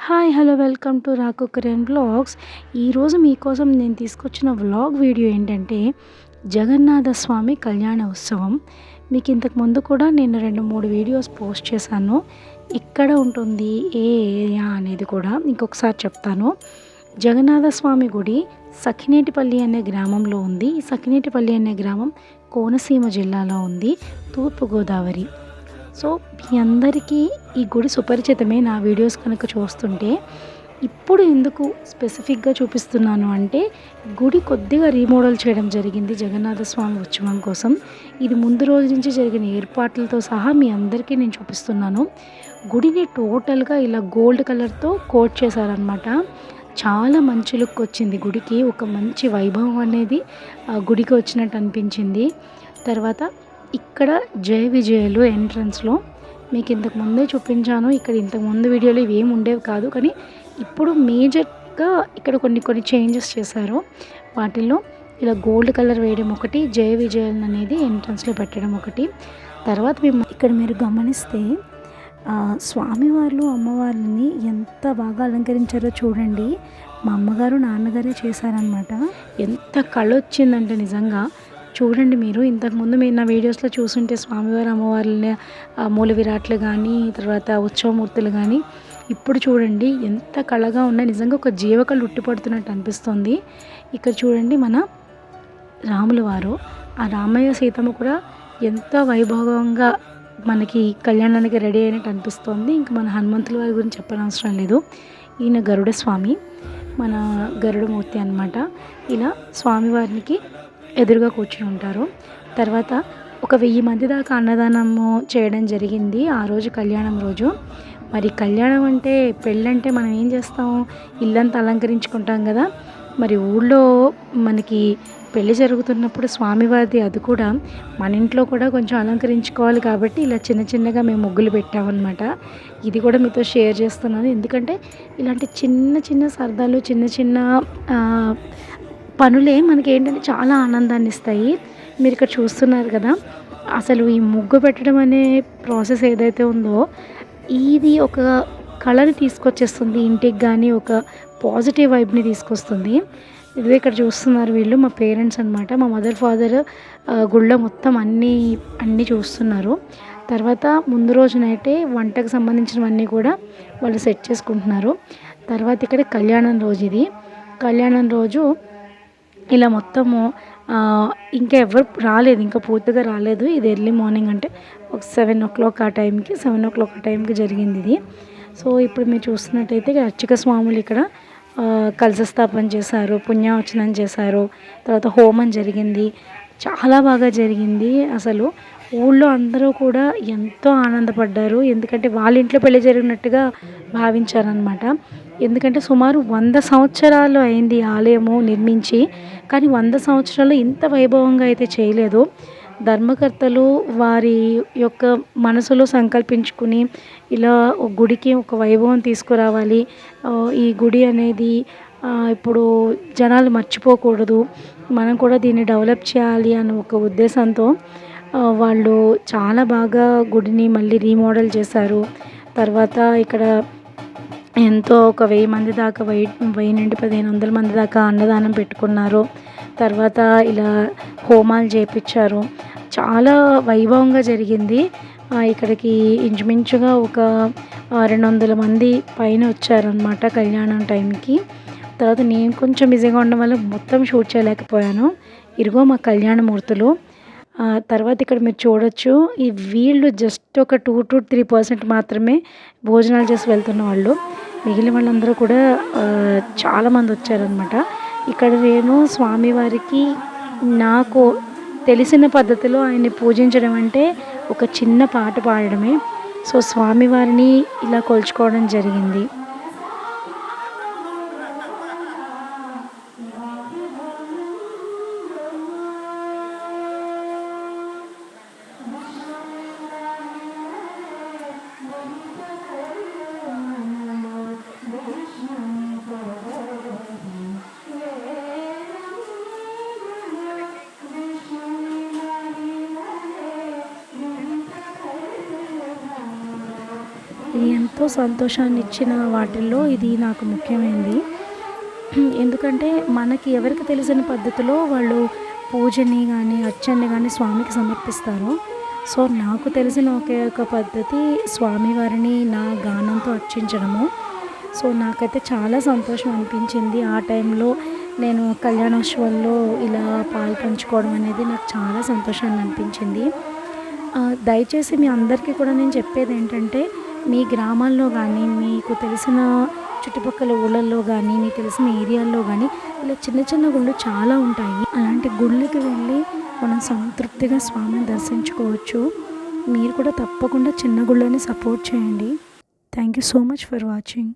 Hi hello welcome to రాకు current blogs. ఈరోజు మీకోసం నేను తీసుకొచ్చిన వ్లాగ్ వీడియో ఏంటంటే జగన్నాథ స్వామి కళ్యాణ ఉత్సవం. మీకు ఇంతకు ముందు కూడా నేను 2-3 వీడియోస్ పోస్ట్ చేశాను. ఇక్కడ ఉంటుంది ఏ ఏరియా అనేది కూడా ఇంకొకసారి చెప్తాను. జగన్నాథ స్వామి గుడి సఖినేటిపల్లి అనే గ్రామంలో ఉంది. ఈ సఖినేటిపల్లి అనే గ్రామం కోనసీమ జిల్లాలో ఉంది, తూర్పుగోదావరి. సో మీ అందరికీ ఈ గుడి సుపరిచితమే. నా వీడియోస్ కనుక చూస్తుంటే ఇప్పుడు ఎందుకు స్పెసిఫిక్గా చూపిస్తున్నాను అంటే గుడి కొద్దిగా రీమోడల్ చేయడం జరిగింది జగన్నాథ స్వామి ఉత్సవం కోసం. ఇది ముందు రోజు నుంచి జరిగిన ఏర్పాట్లతో సహా మీ అందరికీ నేను చూపిస్తున్నాను. గుడిని టోటల్గా ఇలా గోల్డ్ కలర్తో కోట్ చేశారనమాట. చాలా మంచి లుక్ వచ్చింది గుడికి. ఒక మంచి వైభవం అనేది గుడికి వచ్చినట్టు అనిపించింది. తర్వాత ఇక్కడ జయ విజయలు ఎంట్రన్స్లో మీకు ఇంతకు ముందే చూపించాను. ఇక్కడ ఇంతకు ముందు వీడియోలో ఇవి ఏమి ఉండేవి కాదు, కానీ ఇప్పుడు మేజర్గా ఇక్కడ కొన్ని చేంజెస్ చేశారు. వాటిల్లో ఇలా గోల్డ్ కలర్ వేయడం ఒకటి, జయ విజయలు అనేది ఎంట్రన్స్లో పెట్టడం ఒకటి. తర్వాత ఇక్కడ మీరు గమనిస్తే స్వామివార్లు అమ్మవారిని ఎంత బాగా అలంకరించారో చూడండి. మా అమ్మగారు నాన్నగారే చేశారనమాట. ఎంత కళ వచ్చిందంటే నిజంగా చూడండి. మీరు ఇంతకుముందు మీరు నా వీడియోస్లో చూస్తుంటే స్వామివారి అమ్మవార్ల మూల విరాట్లు కానీ, తర్వాత ఉత్సవమూర్తులు కానీ ఇప్పుడు చూడండి ఎంత కళగా ఉన్నాయి. నిజంగా ఒక జీవకళ ఉట్టిపడుతున్నట్టు అనిపిస్తుంది. ఇక్కడ చూడండి మన రాముల వారు, ఆ రామయ్య సీతమ్మ కూడా ఎంత వైభవంగా మనకి కళ్యాణానికి రెడీ అయినట్టు అనిపిస్తుంది. ఇంకా మన హనుమంతుల వారి గురించి చెప్పనవసరం లేదు. ఈయన గరుడ స్వామి, మన గరుడమూర్తి అన్నమాట. ఇలా స్వామివారికి ఎదురుగా కూర్చుని ఉంటారు. తర్వాత ఒక 1000 మంది దాకా అన్నదానము చేయడం జరిగింది ఆ రోజు, కళ్యాణం రోజు. మరి కళ్యాణం అంటే పెళ్ళంటే మనం ఏం చేస్తాం, ఇల్లంతా అలంకరించుకుంటాం కదా. మరి ఊళ్ళో మనకి పెళ్ళి జరుగుతున్నప్పుడు స్వామివారిది అది కూడా మన ఇంట్లో కూడా కొంచెం అలంకరించుకోవాలి కాబట్టి ఇలా చిన్నగా మేము ముగ్గులు పెట్టామన్నమాట. ఇది కూడా మీతో షేర్ చేస్తున్నాను. ఎందుకంటే ఇలాంటి చిన్న సరదాలు, చిన్న పనులే మనకి ఏంటంటే చాలా ఆనందాన్ని ఇస్తాయి. మీరు ఇక్కడ చూస్తున్నారు కదా, అసలు ఈ ముగ్గు పెట్టడం అనే ప్రాసెస్ ఏదైతే ఉందో ఇది ఒక కళని తీసుకొచ్చేస్తుంది ఇంటికి, కానీ ఒక పాజిటివ్ వైబ్ని తీసుకొస్తుంది. ఇదే ఇక్కడ చూస్తున్నారు వీళ్ళు మా పేరెంట్స్ అనమాట. మా మదర్ ఫాదర్ గుళ్ళో మొత్తం అన్నీ చూస్తున్నారు. తర్వాత ముందు రోజునైతే వంటకు సంబంధించినవన్నీ కూడా వాళ్ళు సెట్ చేసుకుంటున్నారు. తర్వాత ఇక్కడ కళ్యాణం రోజు, ఇది కళ్యాణం రోజు ఇలా మొత్తము ఇంకా ఎవరు రాలేదు, ఇంకా పూర్తిగా రాలేదు. ఇది ఎర్లీ మార్నింగ్ అంటే ఒక 7 o'clock ఆ టైంకి జరిగింది ఇది. సో ఇప్పుడు మీరు చూస్తున్నట్టయితే అర్చక స్వాములు ఇక్కడ కలశస్థాపన చేశారు, పుణ్యావచనం చేశారు, తర్వాత హోమం జరిగింది. చాలా బాగా జరిగింది. అసలు ఊళ్ళో అందరూ కూడా ఎంతో ఆనందపడ్డారు. ఎందుకంటే వాళ్ళ ఇంట్లో పెళ్లి జరిగినట్టుగా భావించారనమాట. ఎందుకంటే సుమారు 100 సంవత్సరాలు అయింది ఆలయము నిర్మించి, కానీ 100 సంవత్సరాలు ఇంత వైభవంగా అయితే చేయలేదు. ధర్మకర్తలు వారి యొక్క మనసులో సంకల్పించుకుని ఇలా గుడికి ఒక వైభవం తీసుకురావాలి, ఈ గుడి అనేది ఇప్పుడు జనాలు మర్చిపోకూడదు, మనం కూడా దీన్ని డెవలప్ చేయాలి అన్న ఒక ఉద్దేశంతో వాళ్ళు చాలా బాగా గుడిని మళ్ళీ రీమోడల్ చేశారు. తర్వాత ఇక్కడ ఎంతో ఒక 1000 మంది దాకా 1000 నుండి 1500 మంది దాకా అన్నదానం పెట్టుకున్నారు. తర్వాత ఇలా హోమాలు చేయించారు. చాలా వైభవంగా జరిగింది. ఇక్కడికి ఇంచుమించుగా ఒక 200 మంది పైన వచ్చారనమాట కళ్యాణం టైంకి. తర్వాత నేను కొంచెం బిజీగా ఉండడం వల్ల మొత్తం షూట్ చేయలేకపోయాను. ఇదిగో మా కళ్యాణమూర్తులు. తర్వాత ఇక్కడ మీరు చూడొచ్చు, ఈ వీళ్ళు జస్ట్ ఒక 2-3% మాత్రమే భోజనాలు చేసి వెళ్తున్న వాళ్ళు. మిగిలిన వాళ్ళందరూ కూడా చాలామంది వచ్చారనమాట. ఇక్కడ నేను స్వామివారికి నాకు తెలిసిన పద్ధతిలో ఆయన్ని పూజించడం అంటే ఒక చిన్న పాట పాడడమే. సో స్వామివారిని ఇలా కొలుచుకోవడం జరిగింది. ఇది ఎంతో ఎంతో సంతోషాన్ని ఇచ్చిన వాటిల్లో ఇది నాకు ముఖ్యమైనది. ఎందుకంటే మనకి ఎవరికి తెలిసిన పద్ధతిలో వాళ్ళు పూజని గానీ, అర్చనని గానీ స్వామికి సమర్పిస్తారు. సో, నాకు తెలిసిన ఒకే ఒక పద్ధతి స్వామివారిని నా గానంతో అర్చించడము. సో, నాకైతే చాలా సంతోషం అనిపించింది. ఆ టైంలో నేను కళ్యాణోత్సవంలో ఇలా పాలుపంచుకోవడం అనేది నాకు చాలా సంతోషాన్ని అనిపించింది. దయచేసి మీ అందరికీ కూడా నేను చెప్పేదేంటంటే, మీ గ్రామాల్లో గానీ, మీకు తెలిసిన చుట్టుపక్కల ఊళ్ళల్లో గానీ, మీకు తెలిసిన ఏరియాల్లో గానీ ఇలా చిన్న చిన్న గుళ్ళు చాలా ఉంటాయి. అలాంటి గుళ్ళకి వెళ్ళి మనం సంతృప్తిగా స్వామిని దర్శించుకోవచ్చు. మీరు కూడా తప్పకుండా చిన్న గుళ్ళని సపోర్ట్ చేయండి. Thank you so much for watching.